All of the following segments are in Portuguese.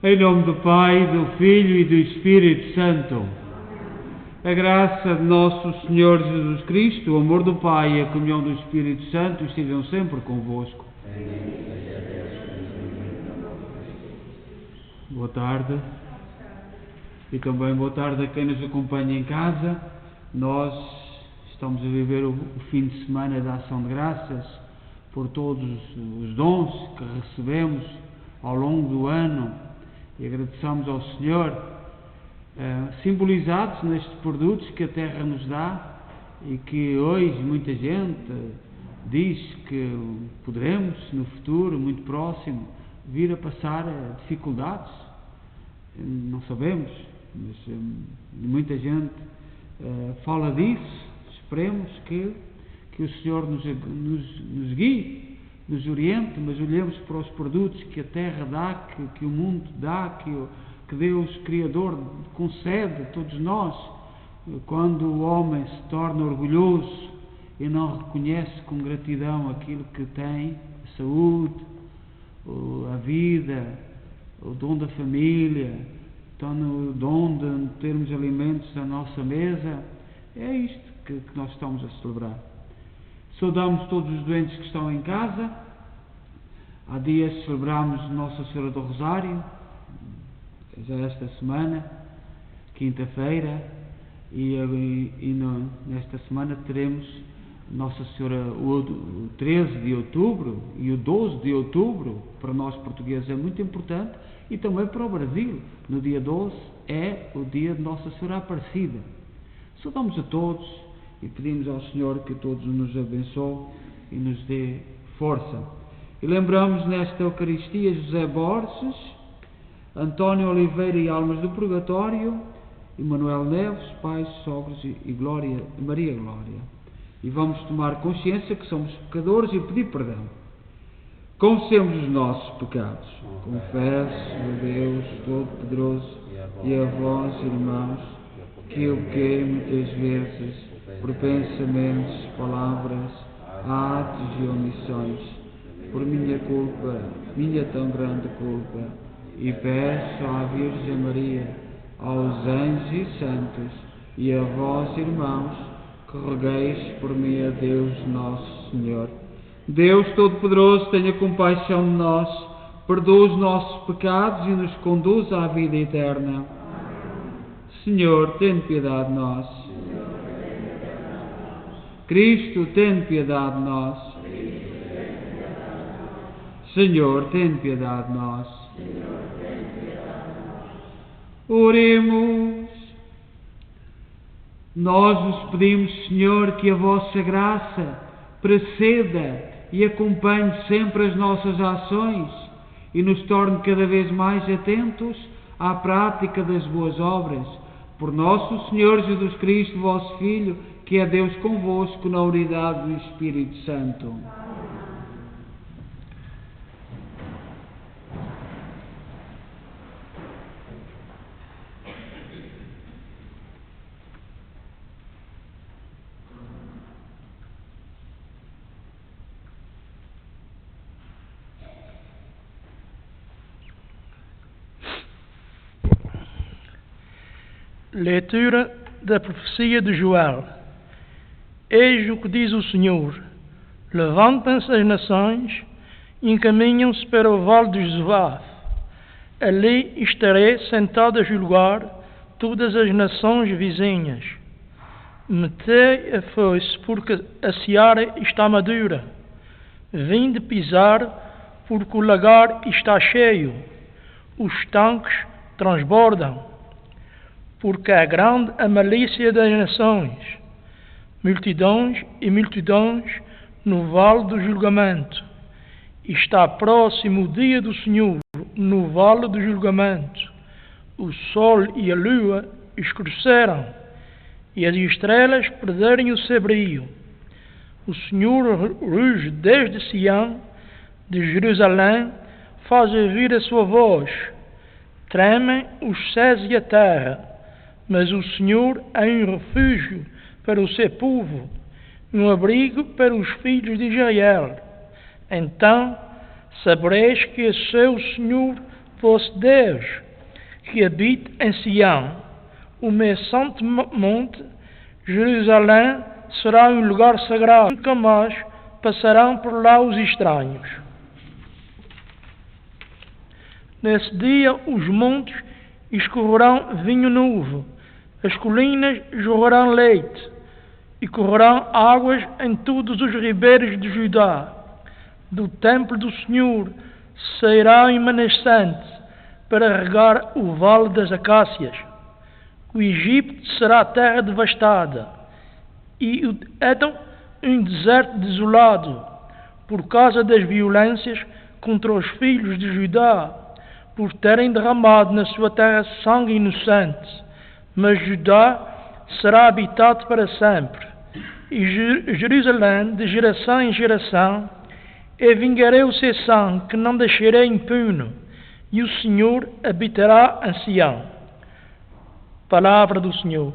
Em nome do Pai, do Filho e do Espírito Santo. A graça de nosso Senhor Jesus Cristo, o amor do Pai e a comunhão do Espírito Santo estejam sempre convosco. Boa tarde. E também boa tarde a quem nos acompanha em casa. Nós estamos a viver o fim de semana da Ação de Graças por todos os dons que recebemos ao longo do ano. E agradecemos ao Senhor, simbolizados nestes produtos que a terra nos dá e que hoje muita gente diz que poderemos, no futuro muito próximo, vir a passar dificuldades. Não sabemos, mas muita gente fala disso. Esperemos que o Senhor nos guie, nos oriente, mas olhemos para os produtos que a terra dá, que o mundo dá, que Deus Criador concede a todos nós. Quando o homem se torna orgulhoso e não reconhece com gratidão aquilo que tem, a saúde, a vida, o dom da família, o dom de termos alimentos à nossa mesa, é isto que nós estamos a celebrar. Saudamos todos os doentes que estão em casa. Há dias celebramos Nossa Senhora do Rosário, já esta semana, quinta-feira, nesta semana teremos Nossa Senhora o 13 de outubro e o 12 de outubro, para nós portugueses é muito importante, e também para o Brasil. No dia 12 é o dia de Nossa Senhora Aparecida. Saudamos a todos e pedimos ao Senhor que todos nos abençoe e nos dê força. E lembramos nesta Eucaristia José Borges, António Oliveira e Almas do Purgatório, e Manuel Neves, pais, sogros e Maria Glória. E vamos tomar consciência que somos pecadores e pedir perdão. Confessemos os nossos pecados. Confesso a Deus Todo-Poderoso e a vós, irmãos, que eu pequei muitas vezes, por pensamentos, palavras, atos e omissões, por minha culpa, minha tão grande culpa, e peço à Virgem Maria, aos anjos e santos, e a vós, irmãos, que rogueis por mim a Deus nosso Senhor. Deus Todo-Poderoso, tenha compaixão de nós, perdoa os nossos pecados e nos conduz à vida eterna. Senhor, tem piedade de nós. Cristo, tem piedade de nós. Senhor, tem piedade de nós. Oremos. Nós vos pedimos, Senhor, que a vossa graça preceda e acompanhe sempre as nossas ações e nos torne cada vez mais atentos à prática das boas obras. Por nosso Senhor Jesus Cristo, vosso Filho, que é Deus convosco na unidade do Espírito Santo. Leitura da profecia de Joel. Eis o que diz o Senhor: levantem-se as nações e encaminham-se para o vale de Zoaf. Ali estarei sentado a julgar todas as nações vizinhas. Metei a foice, porque a seara está madura. Vinde pisar, porque o lagar está cheio. Os tanques transbordam. Porque é grande a malícia das nações. Multidões e multidões no vale do julgamento. Está próximo o dia do Senhor no vale do julgamento. O sol e a lua escureceram e as estrelas perderem o seu brilho. O Senhor ruge desde Sião, de Jerusalém, faz ouvir a sua voz. Tremem os céus e a terra, mas o Senhor é um refúgio para o seu povo, um abrigo para os filhos de Israel. Então sabereis que sou o Senhor fosse Deus que habita em Sião, o meu santo monte, Jerusalém será um lugar sagrado. Nunca mais passarão por lá os estranhos. Nesse dia os montes escorrerão vinho novo, as colinas jorrarão leite, e correrão águas em todos os ribeiros de Judá. Do templo do Senhor sairá um emanecente para regar o vale das acácias. O Egito será terra devastada, e o Édom um deserto desolado, por causa das violências contra os filhos de Judá, por terem derramado na sua terra sangue inocente. Mas Judá será habitado para sempre, e Jerusalém de geração em geração. Eu vingarei o seu sangue, que não deixarei impune, e o Senhor habitará em Sião. Palavra do Senhor.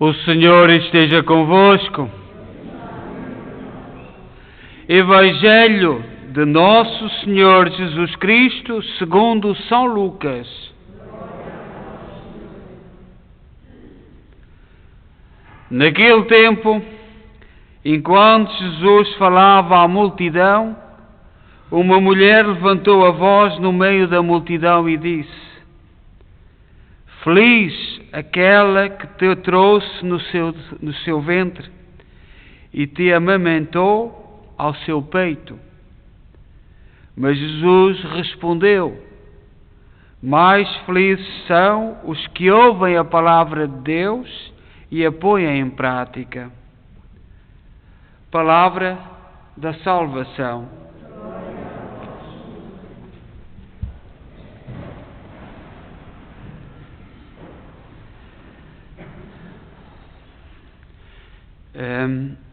O Senhor esteja convosco. Evangelho de Nosso Senhor Jesus Cristo, segundo São Lucas. Naquele tempo, enquanto Jesus falava à multidão, uma mulher levantou a voz no meio da multidão e disse: Feliz aquela que te trouxe no seu ventre e te amamentou ao seu peito. Mas Jesus respondeu: mais felizes são os que ouvem a palavra de Deus e a põem em prática. Palavra da salvação.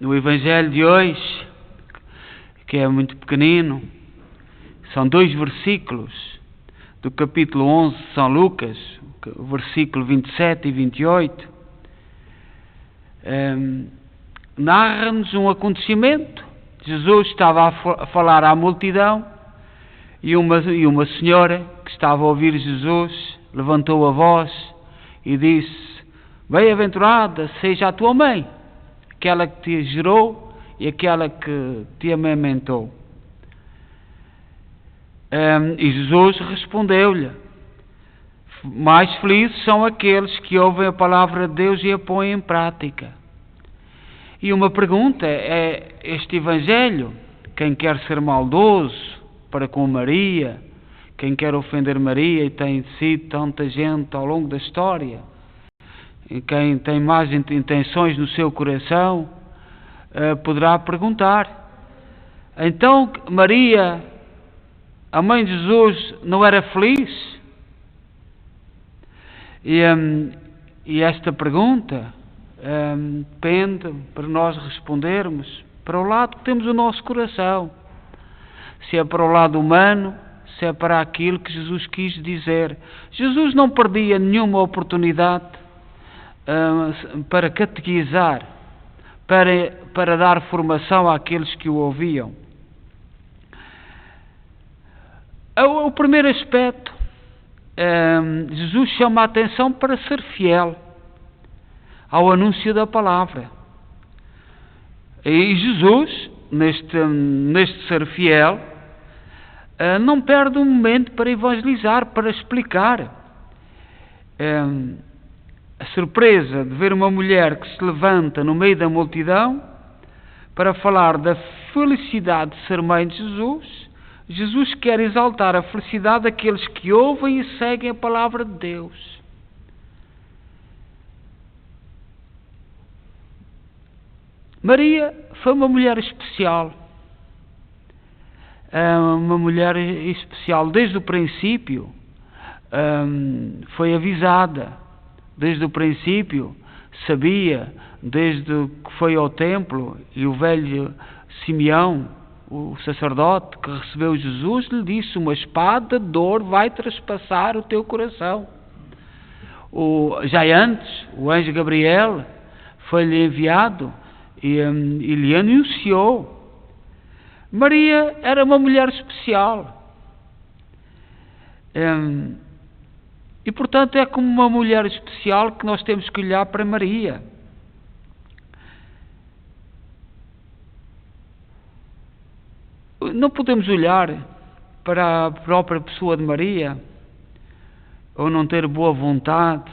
No Evangelho de hoje, que é muito pequenino, são 2 versículos do capítulo 11 de São Lucas, o versículo 27 e 28, narra-nos um acontecimento. Jesus estava a falar à multidão e uma senhora que estava a ouvir Jesus levantou a voz e disse: Bem-aventurada seja a tua mãe, aquela que te gerou e aquela que te amamentou. E Jesus respondeu-lhe: mais felizes são aqueles que ouvem a palavra de Deus e a põem em prática. E uma pergunta é: este Evangelho, quem quer ser maldoso para com Maria, quem quer ofender Maria, e tem sido tanta gente ao longo da história, e quem tem más intenções no seu coração, poderá perguntar: então Maria, a mãe de Jesus, não era feliz? E esta pergunta depende para nós respondermos para o lado que temos o nosso coração. Se é para o lado humano, se é para aquilo que Jesus quis dizer. Jesus não perdia nenhuma oportunidade para catequizar, para dar formação àqueles que o ouviam. O primeiro aspecto, Jesus chama a atenção para ser fiel ao anúncio da palavra. E Jesus, neste ser fiel, não perde um momento para evangelizar, para explicar. A surpresa de ver uma mulher que se levanta no meio da multidão para falar da felicidade de ser mãe de Jesus. Jesus quer exaltar a felicidade daqueles que ouvem e seguem a palavra de Deus. Maria foi uma mulher especial. Uma mulher especial desde o princípio. Foi avisada. Desde o princípio sabia, desde que foi ao templo, e o velho Simeão, o sacerdote que recebeu Jesus, lhe disse: uma espada de dor vai traspassar o teu coração. Já antes, o anjo Gabriel foi-lhe enviado e lhe anunciou. Maria era uma mulher especial. E portanto é como uma mulher especial que nós temos que olhar para Maria. Não podemos olhar para a própria pessoa de Maria ou não ter boa vontade,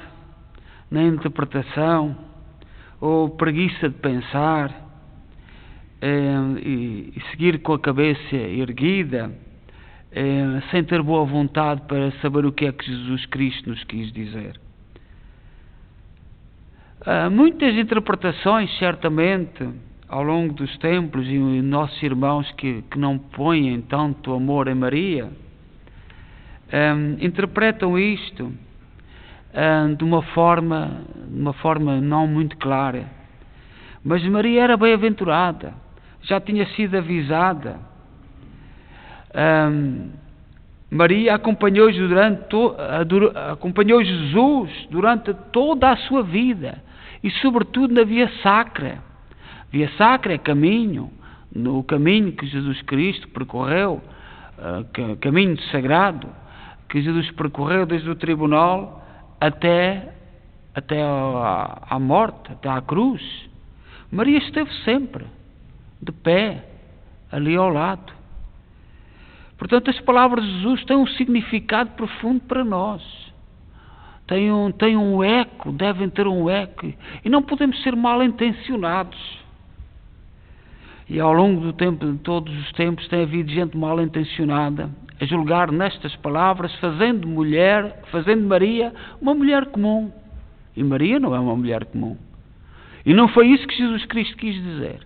nem interpretação, ou preguiça de pensar, e seguir com a cabeça erguida, sem ter boa vontade para saber o que é que Jesus Cristo nos quis dizer. Muitas interpretações, certamente, ao longo dos tempos, e nossos irmãos que não põem tanto amor em Maria, interpretam isto de uma forma não muito clara. Mas Maria era bem-aventurada, já tinha sido avisada. Maria acompanhou Jesus durante toda a sua vida, e sobretudo na Via Sacra. Via Sacra é caminho, no caminho que Jesus Cristo percorreu, caminho sagrado, que Jesus percorreu desde o tribunal até à morte, até à cruz. Maria esteve sempre de pé, ali ao lado. Portanto, as palavras de Jesus têm um significado profundo para nós. Têm um eco, devem ter um eco. E não podemos ser mal intencionados. E ao longo do tempo, de todos os tempos, tem havido gente mal intencionada a julgar nestas palavras, fazendo Maria uma mulher comum. E Maria não é uma mulher comum. E não foi isso que Jesus Cristo quis dizer.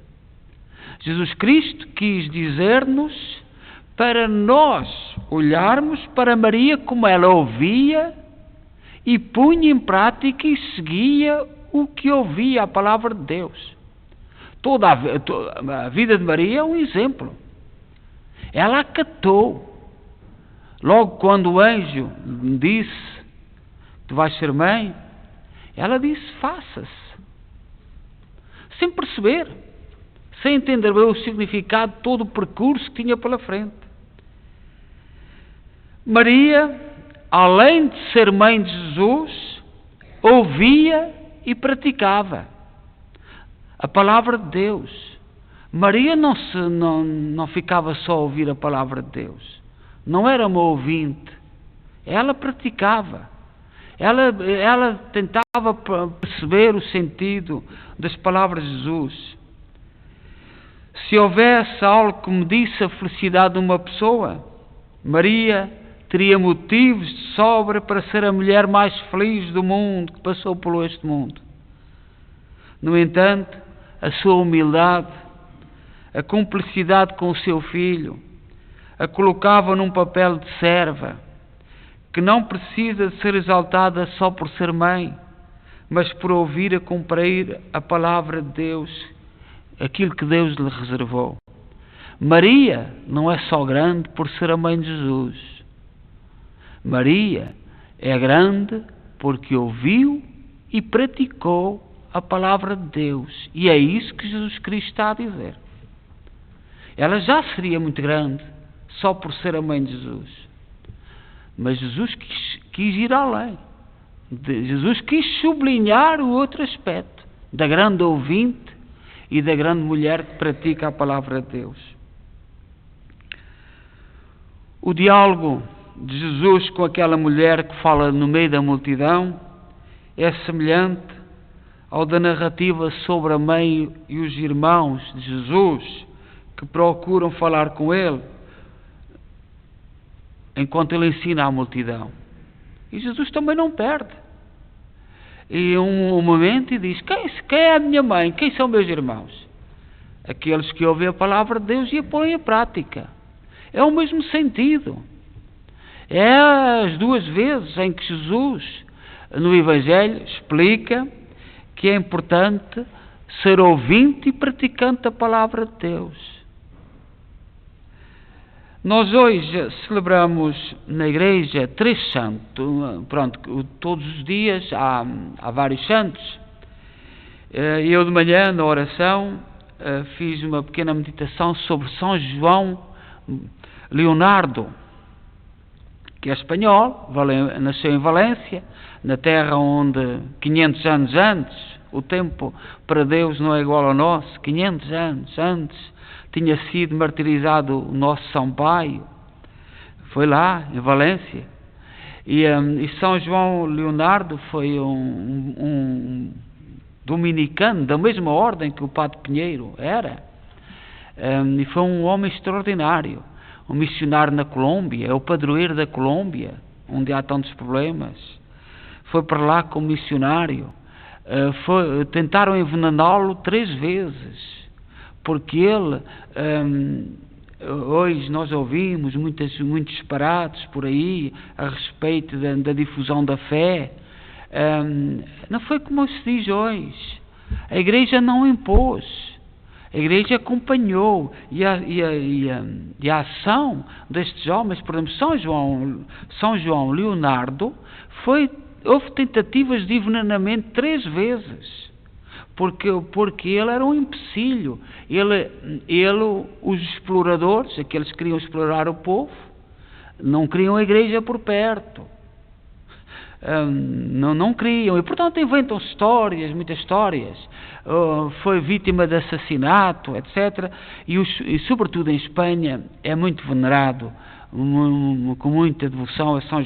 Jesus Cristo quis dizer-nos para nós olharmos para Maria como ela ouvia e punha em prática e seguia o que ouvia, a palavra de Deus. Toda a vida de Maria é um exemplo. Ela acatou. Logo quando o anjo disse: tu vais ser mãe, ela disse: faça-se. Sem perceber, sem entender bem o significado de todo o percurso que tinha pela frente. Maria, além de ser mãe de Jesus, ouvia e praticava a palavra de Deus. Maria não ficava só a ouvir a palavra de Deus. Não era uma ouvinte. Ela praticava. Ela tentava perceber o sentido das palavras de Jesus. Se houvesse algo que medisse a felicidade de uma pessoa, Maria teria motivos de sobra para ser a mulher mais feliz do mundo que passou por este mundo. No entanto, a sua humildade, a cumplicidade com o seu filho, a colocava num papel de serva, que não precisa de ser exaltada só por ser mãe, mas por ouvir e cumprir a palavra de Deus aquilo que Deus lhe reservou. Maria não é só grande por ser a mãe de Jesus. Maria é grande porque ouviu e praticou a palavra de Deus. E é isso que Jesus Cristo está a dizer. Ela já seria muito grande só por ser a mãe de Jesus. Mas Jesus quis ir além. Jesus quis sublinhar o outro aspecto da grande ouvinte e da grande mulher que pratica a palavra de Deus. O diálogo de Jesus com aquela mulher que fala no meio da multidão é semelhante ao da narrativa sobre a mãe e os irmãos de Jesus que procuram falar com ele enquanto ele ensina à multidão. E Jesus também não perde. E um momento e diz: quem é a minha mãe? Quem são meus irmãos? Aqueles que ouvem a palavra de Deus e a põem em prática. É o mesmo sentido. É as duas vezes em que Jesus, no Evangelho, explica que é importante ser ouvinte e praticante da palavra de Deus. Nós hoje celebramos na igreja 3 santos. Pronto, todos os dias há vários santos. Eu de manhã, na oração, fiz uma pequena meditação sobre São João Leonardo, que é espanhol, nasceu em Valência, na terra onde 500 anos antes, o tempo para Deus não é igual ao nosso, 500 anos antes tinha sido martirizado o nosso São Pai, foi lá em Valência, e São João Leonardo foi um dominicano da mesma ordem que o Padre Pinheiro era, e foi um homem extraordinário, um missionário na Colômbia, é o padroeiro da Colômbia, onde há tantos problemas. Foi para lá como missionário, tentaram envenená-lo 3 vezes, porque ele, hoje nós ouvimos muitos disparates por aí a respeito da difusão da fé. Não foi como se diz hoje. A Igreja não impôs, a Igreja acompanhou, e a ação destes homens, por exemplo, São João Leonardo, houve tentativas de envenenamento 3 vezes, porque ele era um empecilho. Os exploradores, aqueles que queriam explorar o povo, não queriam a Igreja por perto. Não queriam, e portanto inventam histórias, muitas histórias. Foi vítima de assassinato, etc. E sobretudo em Espanha é muito venerado, com muita devoção a São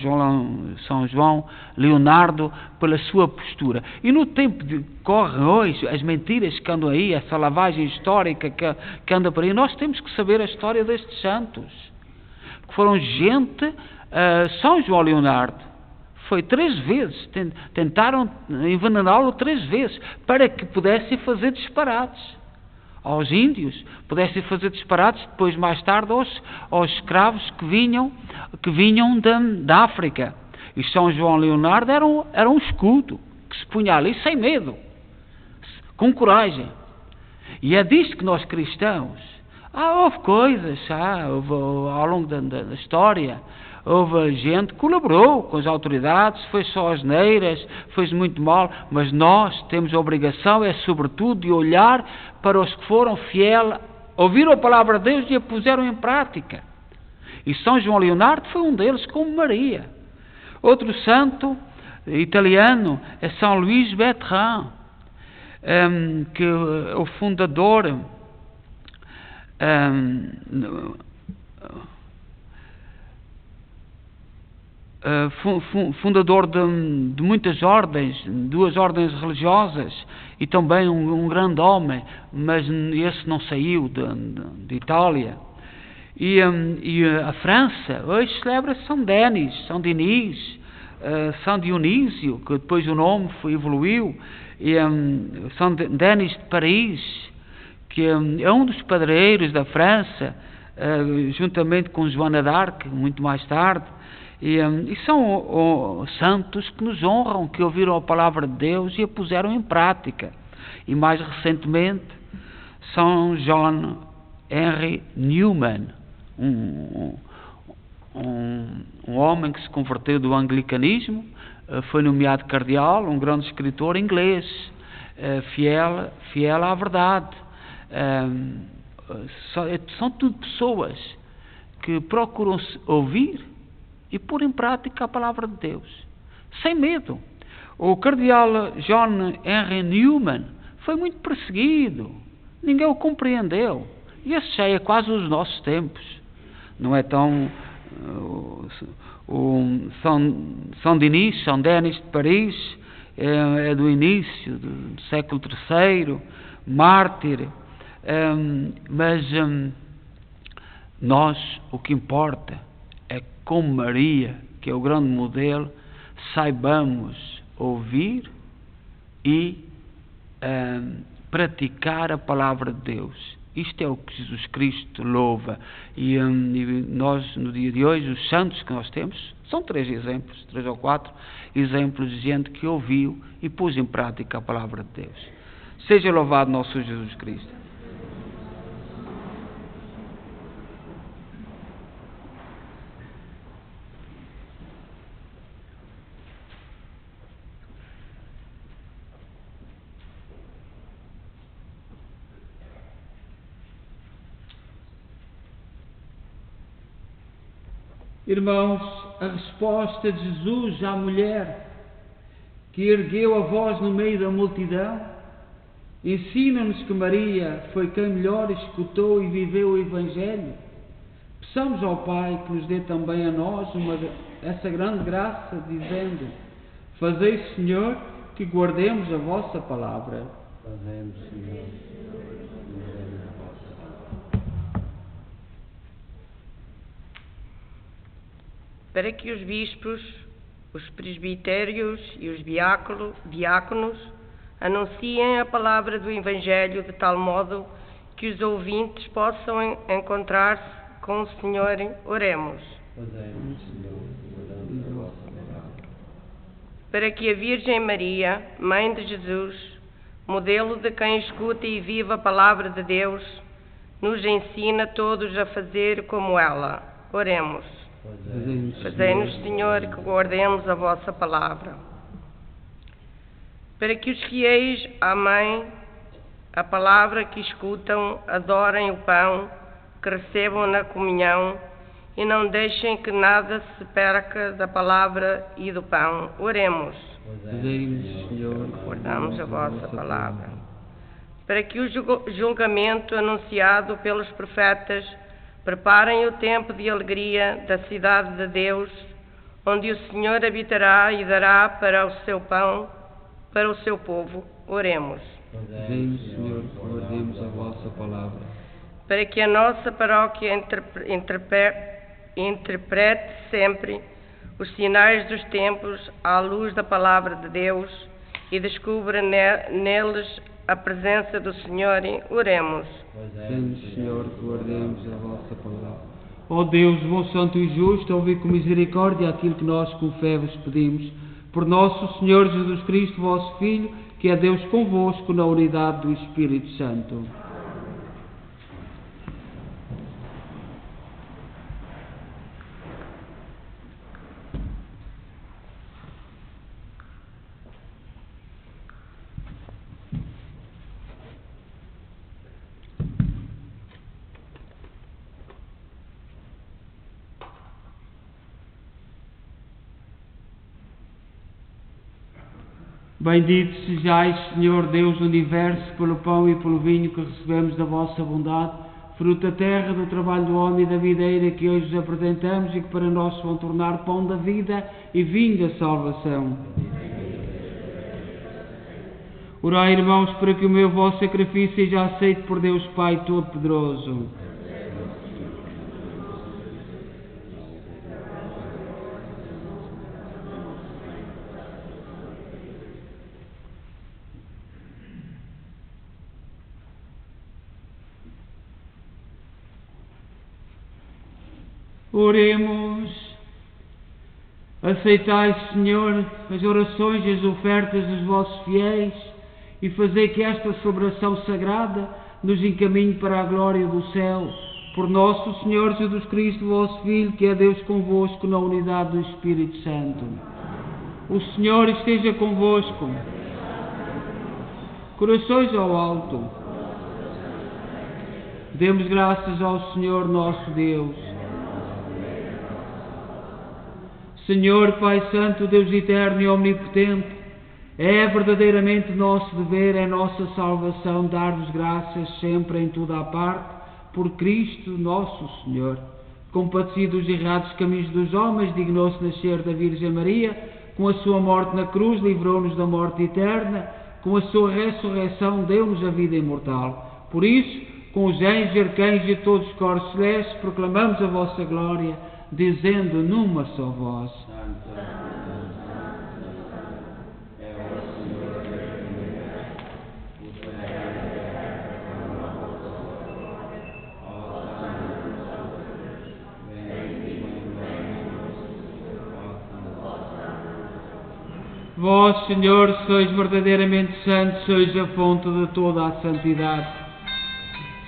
João Leonardo pela sua postura. E no tempo que corre hoje, as mentiras que andam aí, essa lavagem histórica que anda por aí, nós temos que saber a história destes santos, que foram gente. São João Leonardo foi 3 vezes, tentaram envenená-lo 3 vezes, para que pudessem fazer disparates aos índios, pudessem fazer disparates depois, mais tarde, aos escravos que vinham da África. E São João Leonardo era um escudo que se punha ali sem medo, com coragem. E é disto que nós cristãos, houve coisas, ao longo da história, houve gente que colaborou com as autoridades, fez só asneiras, fez muito mal, mas nós temos a obrigação, sobretudo, de olhar para os que foram fiéis, ouviram a palavra de Deus e a puseram em prática. E São João Leonardo foi um deles, como Maria. Outro santo italiano é São Luís Bertrand, que é o fundador fundador de muitas ordens, 2 ordens religiosas, e também um grande homem, mas esse não saiu de Itália. E a França hoje celebra São Denis, São Denis, São Dionísio, que depois o nome evoluiu, e São Denis de Paris, que é um dos padroeiros da França, juntamente com Joana d'Arc, muito mais tarde. E são santos que nos honram, que ouviram a palavra de Deus e a puseram em prática. E mais recentemente, São John Henry Newman, um homem que se converteu do anglicanismo, foi nomeado cardeal, um grande escritor inglês, fiel à verdade. São tudo pessoas que procuram ouvir e pôr em prática a palavra de Deus, sem medo. O cardeal John Henry Newman foi muito perseguido, ninguém o compreendeu, e esse já é quase os nossos tempos, não é tão... São Denis de Paris é do início do século III, mártir, mas nós, o que importa é que, como Maria, que é o grande modelo, saibamos ouvir e praticar a palavra de Deus. Isto é o que Jesus Cristo louva, e nós, no dia de hoje, os santos que nós temos, são 3 exemplos, 3 ou 4 exemplos de gente que ouviu e pôs em prática a palavra de Deus. Seja louvado nosso Jesus Cristo. Irmãos, a resposta de Jesus à mulher que ergueu a voz no meio da multidão ensina-nos que Maria foi quem melhor escutou e viveu o Evangelho. Peçamos ao Pai que nos dê também a nós essa grande graça, dizendo: fazei, Senhor, que guardemos a vossa palavra. Fazemos, Senhor. Para que os bispos, os presbitérios e os diáconos anunciem a palavra do Evangelho de tal modo que os ouvintes possam encontrar-se com o Senhor, oremos. Fazemos, Senhor. Para que a Virgem Maria, Mãe de Jesus, modelo de quem escuta e vive a palavra de Deus, nos ensina todos a fazer como ela, oremos. Fazei-nos, Senhor, que guardemos a vossa palavra. Para que os fiéis amem a palavra que escutam, adorem o pão que recebam na comunhão e não deixem que nada se perca da palavra e do pão. Oremos. Fazei-nos, Senhor, Guardamos a vossa palavra. Para que o julgamento anunciado pelos profetas preparem o tempo de alegria da cidade de Deus, onde o Senhor habitará e dará para o seu pão, para o seu povo. Oremos. Fazei-nos, Senhor, que guardemos a vossa palavra. Para que a nossa paróquia interprete sempre os sinais dos tempos à luz da palavra de Deus e descubra neles a presença do Senhor. Oremos. Fazei-nos, Senhor, que guardemos a vossa palavra. Ó Deus, bom, santo e justo, ouvi com misericórdia aquilo que nós com fé vos pedimos. Por nosso Senhor Jesus Cristo, vosso Filho, que é Deus convosco na unidade do Espírito Santo. Bendito sejais, Senhor Deus do Universo, pelo pão e pelo vinho que recebemos da vossa bondade, fruto da terra, do trabalho do homem e da videira que hoje vos apresentamos e que para nós vão tornar pão da vida e vinho da salvação. Orai, irmãos, para que o meu vosso sacrifício seja aceito por Deus Pai Todo-Poderoso. Oremos. Aceitai, Senhor, as orações e as ofertas dos vossos fiéis e fazei que esta celebração sagrada nos encaminhe para a glória do céu. Por nosso Senhor Jesus Cristo, vosso Filho, que é Deus convosco na unidade do Espírito Santo. O Senhor esteja convosco. Corações ao alto. Demos graças ao Senhor nosso Deus. Senhor, Pai Santo, Deus eterno e omnipotente, é verdadeiramente nosso dever, é nossa salvação dar-vos graças sempre em toda a parte, por Cristo nosso Senhor. Compadecido dos errados caminhos dos homens, dignou-se nascer da Virgem Maria, com a sua morte na cruz livrou-nos da morte eterna, com a sua ressurreição deu-nos a vida imortal. Por isso, com os anjos, arcanjos e todos os coros celestes, proclamamos a vossa glória, dizendo numa só voz: Vós, Senhor, sois verdadeiramente santos, sois a fonte de toda a santidade.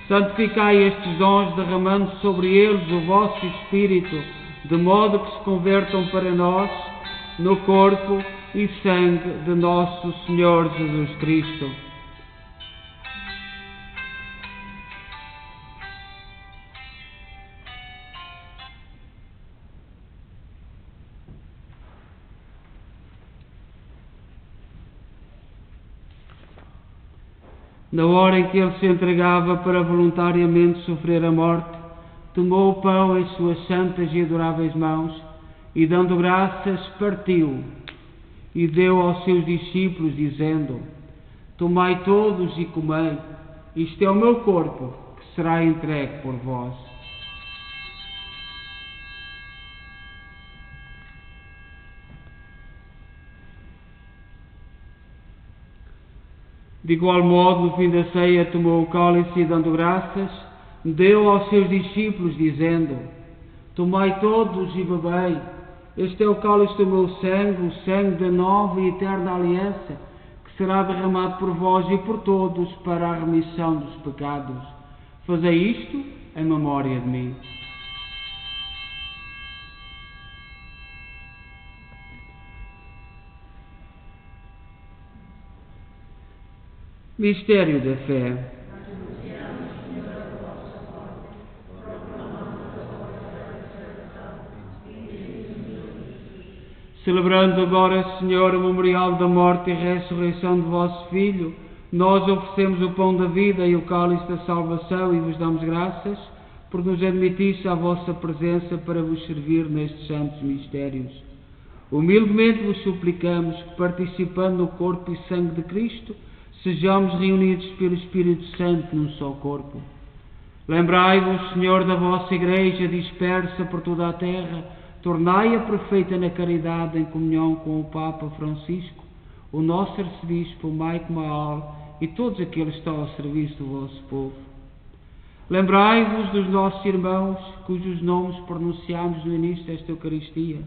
Santificai estes dons, derramando sobre eles o vosso Espírito, de modo que se convertam para nós no corpo e sangue de nosso Senhor Jesus Cristo. Na hora em que ele se entregava para voluntariamente sofrer a morte, tomou o pão em suas santas e adoráveis mãos e, dando graças, partiu e deu aos seus discípulos, dizendo: Tomai todos e comei, isto é o meu corpo, que será entregue por vós. De igual modo, no fim da ceia, tomou o cálice e, dando graças, deu aos seus discípulos, dizendo: Tomai todos e bebei, este é o cálice do meu sangue, o sangue da nova e eterna aliança, que será derramado por vós e por todos para a remissão dos pecados. Fazei isto em memória de mim. Mistério da fé. Celebrando agora, Senhor, o memorial da morte e ressurreição de vosso Filho, nós oferecemos o pão da vida e o cálice da salvação e vos damos graças por nos admitisse à vossa presença para vos servir nestes santos mistérios. Humildemente vos suplicamos que, participando no corpo e sangue de Cristo, sejamos reunidos pelo Espírito Santo num só corpo. Lembrai-vos, Senhor, da vossa Igreja dispersa por toda a terra, tornai-a perfeita na caridade em comunhão com o Papa Francisco, o nosso Arcebispo Maico Maal e todos aqueles que estão ao serviço do vosso povo. Lembrai-vos dos nossos irmãos, cujos nomes pronunciámos no início desta Eucaristia,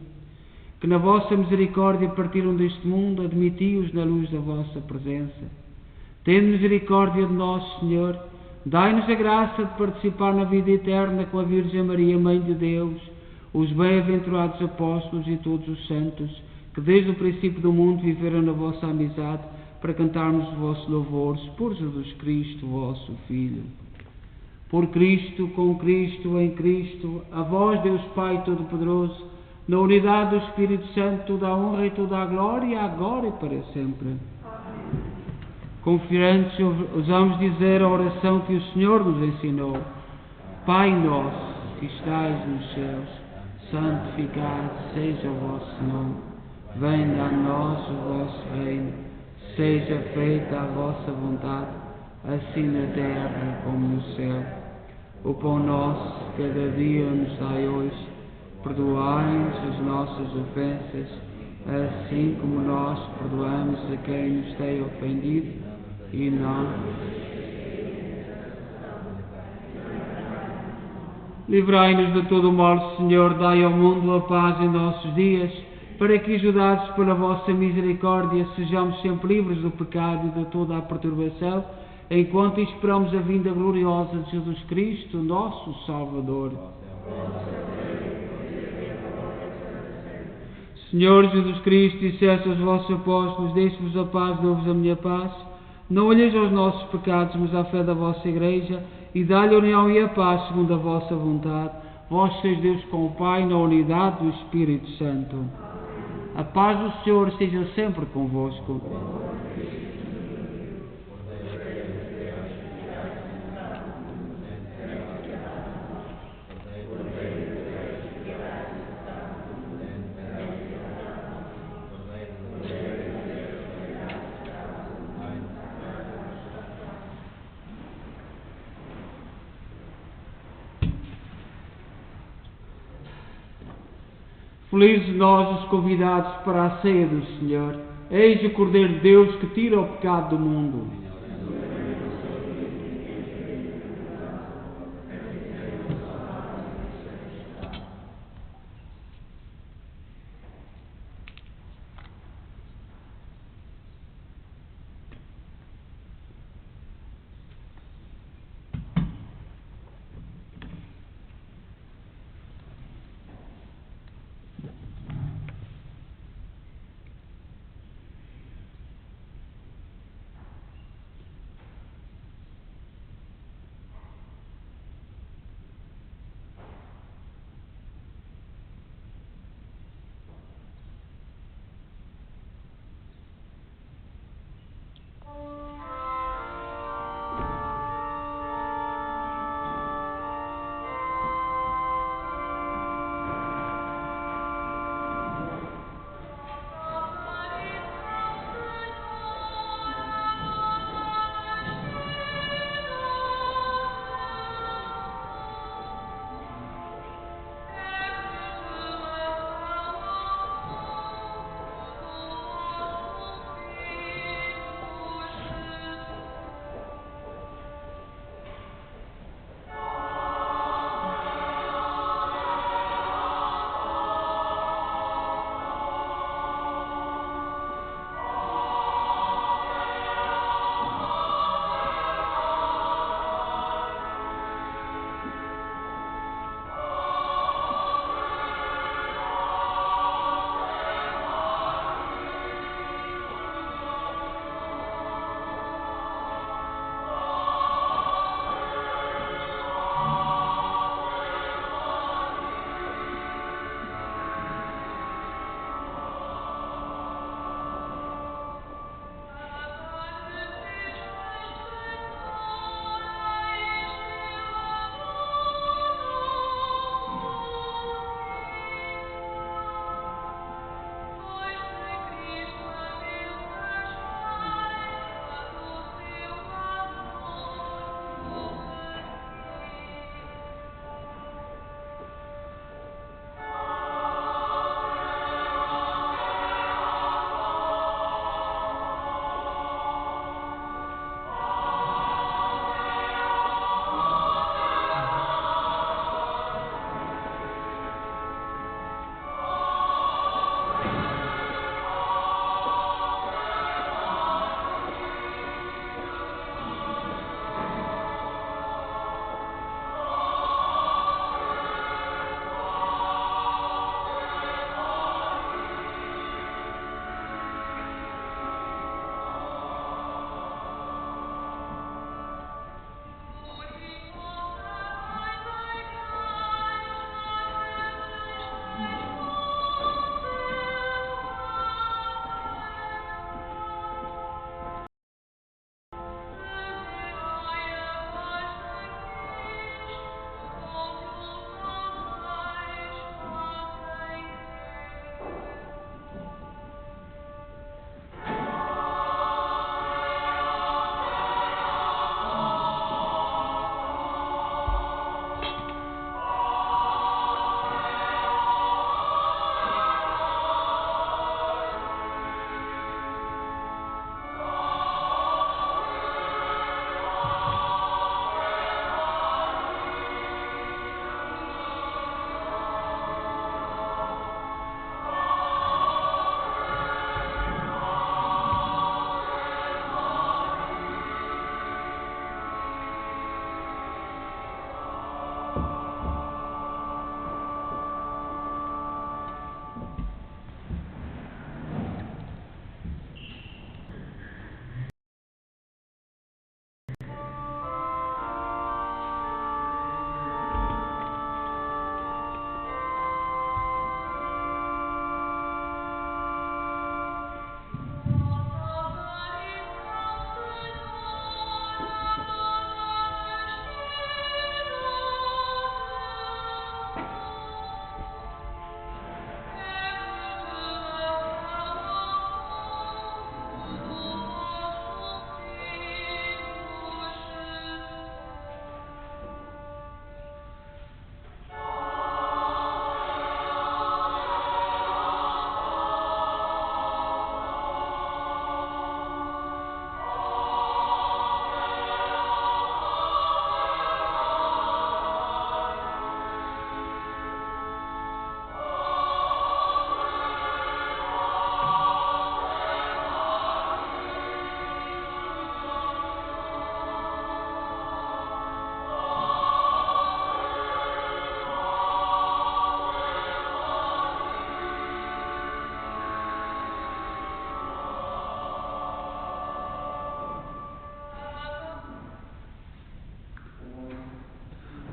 que na vossa misericórdia partiram deste mundo, admiti-os na luz da vossa presença. Tende misericórdia de nós, Senhor, dai-nos a graça de participar na vida eterna com a Virgem Maria, Mãe de Deus, os bem-aventurados apóstolos e todos os santos, que desde o princípio do mundo viveram na vossa amizade, para cantarmos os vossos louvores por Jesus Cristo, vosso Filho. Por Cristo, com Cristo, em Cristo, a vós, Deus Pai Todo-Poderoso, na unidade do Espírito Santo, toda a honra e toda a glória, agora e para sempre. Confiantes, ousamos dizer a oração que o Senhor nos ensinou. Pai nosso, que estais nos céus, santificado seja o vosso nome. Venha a nós o vosso reino. Seja feita a vossa vontade, assim na terra como no céu. O pão nosso, cada dia nos dai hoje. Perdoai-nos as nossas ofensas, assim como nós perdoamos a quem nos tem ofendido. E não livrai-nos de todo o mal, Senhor, dai ao mundo a paz em nossos dias, para que, ajudados pela vossa misericórdia, sejamos sempre livres do pecado e de toda a perturbação, enquanto esperamos a vinda gloriosa de Jesus Cristo, nosso Salvador. Senhor Jesus Cristo, disseste aos vossos apóstolos: deixe-vos a paz, dou-vos a minha paz. Não olheis aos nossos pecados, mas à fé da vossa Igreja, e dá-lhe a união e a paz segundo a vossa vontade. Vós sois Deus com o Pai, na unidade do Espírito Santo. A paz do Senhor seja sempre convosco. Felizes nós os convidados para a ceia do Senhor. Eis o Cordeiro de Deus que tira o pecado do mundo.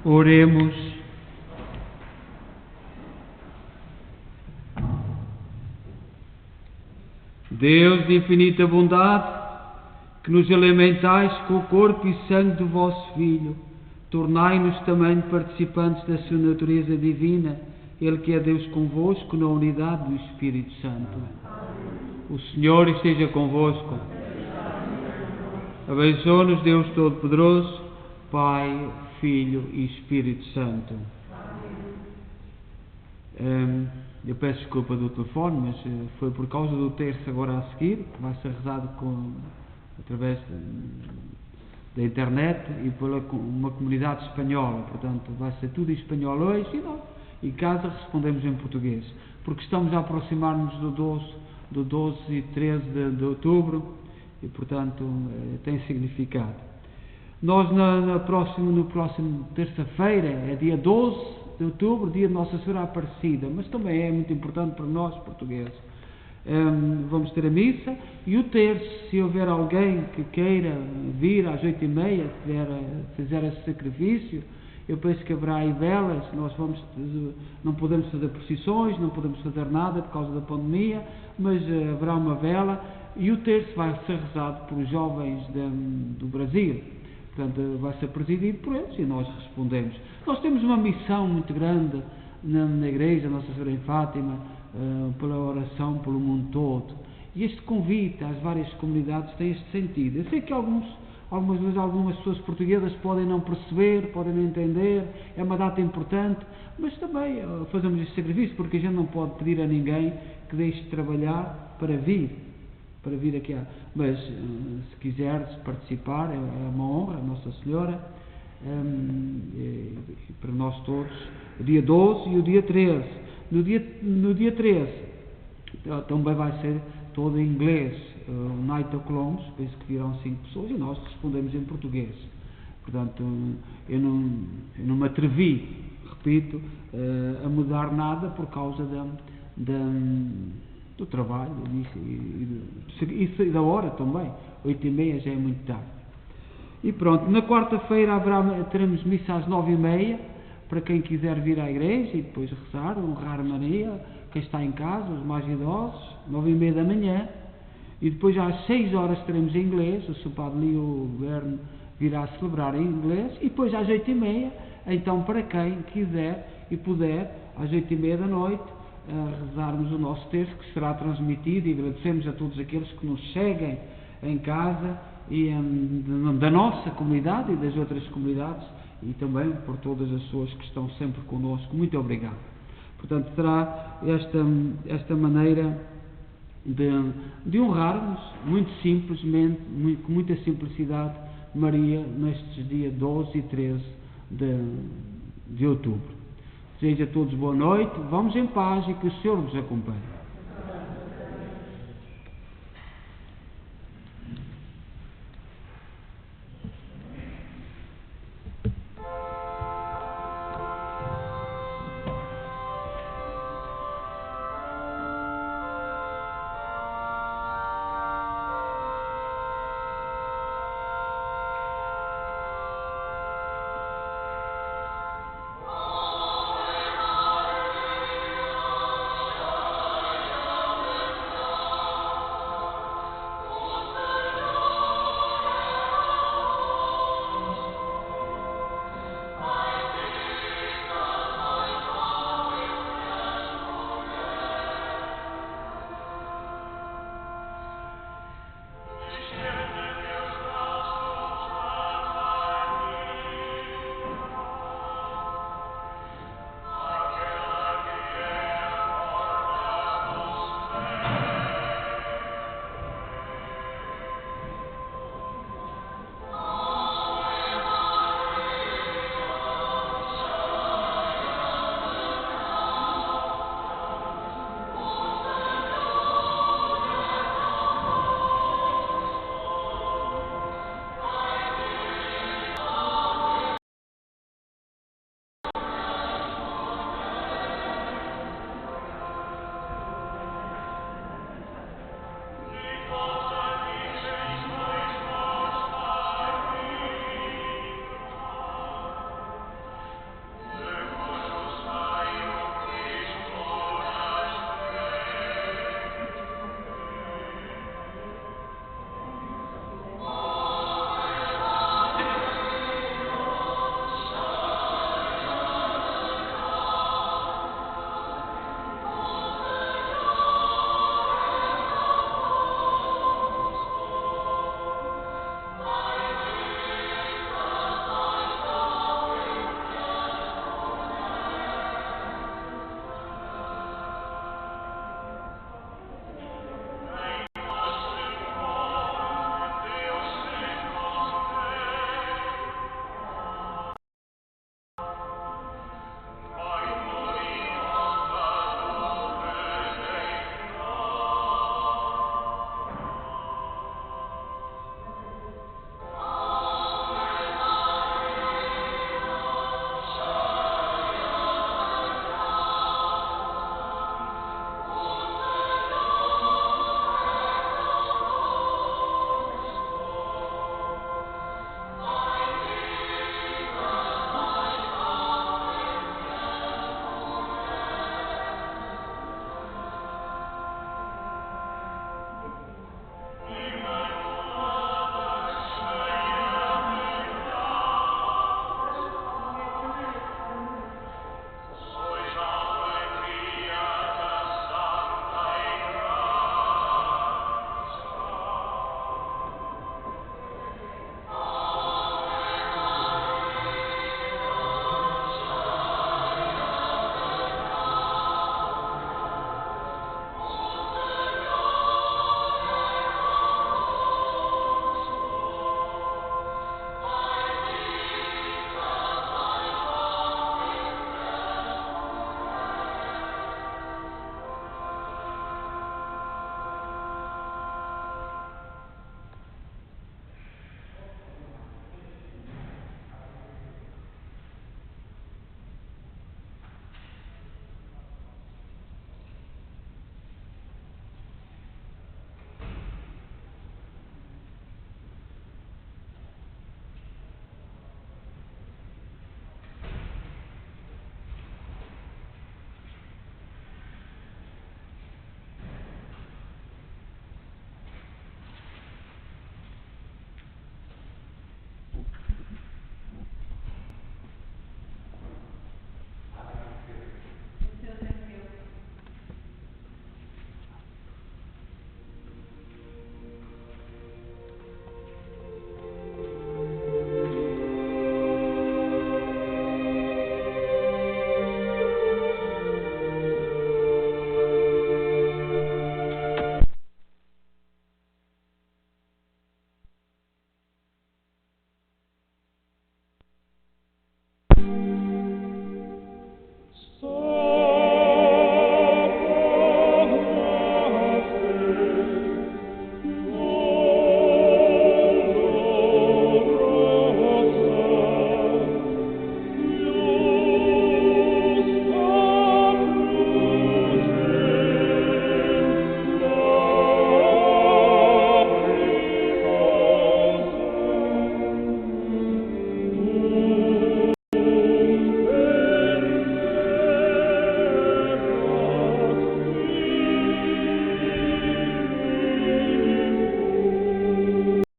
Oremos. Deus de infinita bondade, que nos alimentais com o corpo e sangue do vosso Filho, tornai-nos também participantes da sua natureza divina, Ele que é Deus convosco na unidade do Espírito Santo. O Senhor esteja convosco. Abençoe-nos Deus Todo-Poderoso, Pai, Filho e Espírito Santo. Eu peço desculpa do telefone, mas foi por causa do terço agora a seguir, que vai ser rezado através da internet e por uma comunidade espanhola. Portanto, vai ser tudo em espanhol hoje e em casa respondemos em português, porque estamos a aproximar-nos do 12 e 13 de outubro e, portanto, tem significado. Nós, no próximo terça-feira, é dia 12 de outubro, dia de Nossa Senhora Aparecida, mas também é muito importante para nós, portugueses. Vamos ter a missa e o terço, se houver alguém que queira vir às 8h30, fizer esse sacrifício, eu penso que haverá aí velas. Não podemos fazer procissões, não podemos fazer nada por causa da pandemia, mas haverá uma vela e o terço vai ser rezado por jovens do Brasil. Portanto, vai ser presidido por eles e nós respondemos. Nós temos uma missão muito grande na Igreja Nossa Senhora em Fátima, pela oração pelo mundo todo. E este convite às várias comunidades tem este sentido. Eu sei que algumas vezes algumas pessoas portuguesas podem não perceber, podem não entender, é uma data importante, mas também fazemos este sacrifício, porque a gente não pode pedir a ninguém que deixe de trabalhar para vir aqui. Mas se quiseres participar, é uma honra, Nossa Senhora, para nós todos, o dia 12 e o dia 13. No dia 13 também vai ser todo em inglês, o Night of Clones, penso que virão 5 pessoas e nós respondemos em português. Portanto, eu não me atrevi, repito, a mudar nada por causa do trabalho e da hora também. 8h30 já é muito tarde. E pronto, na quarta-feira teremos missa às 9h30 para quem quiser vir à igreja e depois rezar, honrar Maria, quem está em casa, os mais idosos, 9h30 da manhã, e depois às 6h teremos em inglês, o Sr. Padre Leo Verne virá celebrar em inglês, e depois às 8h30, então para quem quiser e puder, às 8h30 da noite, rezarmos o nosso texto que será transmitido, e agradecemos a todos aqueles que nos seguem em casa e da nossa comunidade e das outras comunidades e também por todas as pessoas que estão sempre connosco. Muito obrigado. Portanto, será esta maneira de honrarmos muito simplesmente, com muita simplicidade, Maria nestes dias 12 e 13 de outubro. Desejo a todos boa noite, vamos em paz e que o Senhor nos acompanhe.